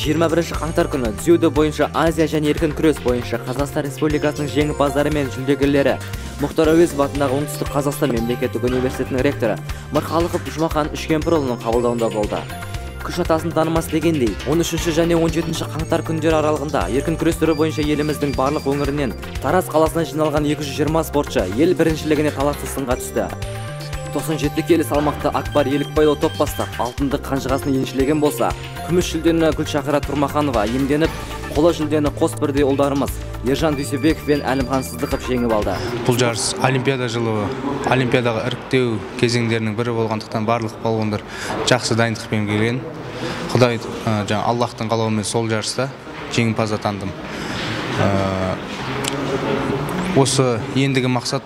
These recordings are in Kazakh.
21 қаңтар күні дзюдо бойынша Азия және еркін күрес бойынша Қазақстан Республикасының жеңімпаздары мен жүлдегерлері Мұхтар Әуезов атындағы Оңтүстік Қазақстан мемлекеттік университетінің ректоры Мырқалықов Жұмахан Үшкемпірұлының қабылдауында болды. Күш атасын танымас дегендей, 13 және 17 қаңтар күндері аралығында еркін күрес түрі бойынша еліміздің барлық өңірінен Тараз қаласына жиналған 220 спортшы ел біріншілігіне талассыз сынға түсті. 97 келі салмақта Акбар Елікбайлау топ бастап, алтынды қанжығасын еншілеген болса, күміс жүлдені Гүлшақира Тұрмаханова иемденіп, қола жүлдені қос бірдей ұлдарымыз Ержан Дүйсебеков пен Әлімхан Сыздықов жеңіп алды. Бұл жарыс Олимпиада жылы, Олимпиадаға іріктеу кезеңдерінің бірі болғандықтан барлық балуандар жақсы дайындықпен келген. Құдай, Аллахтың қалауымен сол жарыста жеңімпаз атандым. Осы ендігі мақсат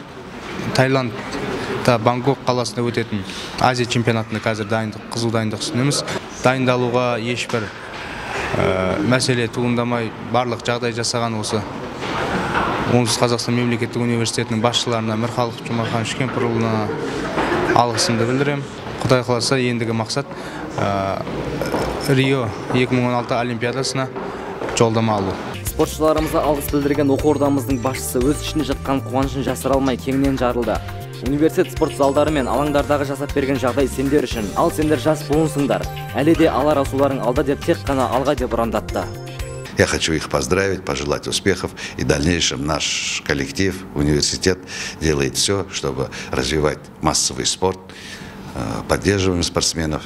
Таиландта Бангкок қаласында өтетін Азия чемпионатында қазір қызу дайындық үстіндеміз. Дайындалуға ешбір мәселе туындамай барлық жағдай жасаған осы Оңтүстік Қазақстан мемлекеттік университетінің басшыларына Мырқалықов Жұмахан Үшкемпірұлына алғысымды білдірем. Құдай қаласа ендігі мақсат Рио 2016 Олимпиадасына жолдама алу. Спортшыларымызға алғыс білдірген оқу ордамыздың басшысы өз ішінде жатқан қуанышын жасыра алмай кеңінен жарылды. Университет спорт залдары мен алаңдардағы жасап берген жағдай сендер үшін, ал сендер жас буынсыңдар. Әлі де алар асуларың алда деп тек қана алға деп ұрандатты. Я хочу их поздравить, пожелать успехов, и в дальнейшем наш коллектив, университет делает все, чтобы развивать массовый спорт, поддерживаем спортсменов.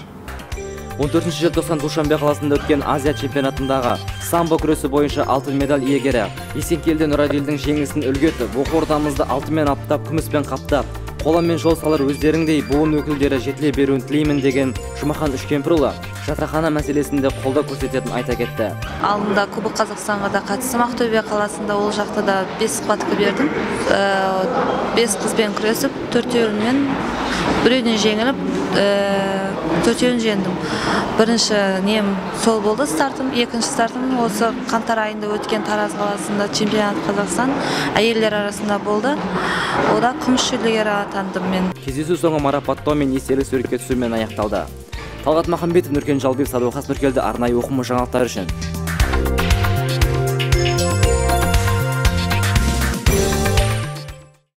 14 желтоқсан Душанбе қаласында өткен Азия чемпионатындағы самбо күресі бойынша алтын медаль иегері Есенкелді Нұрадилдің жеңісін үлгі етіп, оқу ордамызды алтынмен аптап, күміспен қаптап, қоламен жол салар өздеріңдей буын өкілдері жетіле беруін тілеймін деген Жұмахан Үшкемпірұлы жатақхана мәселесінде қолдау көрсететінін айта кетті. Алдында Кубок Қазақстанға да қатыстым, Ақтөбе қаласында ол жақта да 5 схватка бердім. 5 қызбен күресіп, 4-ін біреуден жеңіліп, 4-ін жеңдім. Бірінші нем сол болды стартым, екінші стартым осы қаңтар айында өткен Тараз қаласында чемпионат Қазақстан әйелдер арасында болды. Ода күміс жүлдегері атандым мен. Кездесу соңы марапаттау мен естелік суретке түсумен аяқталды. Талғат Махамбетов, Нұркен Жалбиев, Садуақас Нұркелді арнайы оқымы жаңалықтар үшін.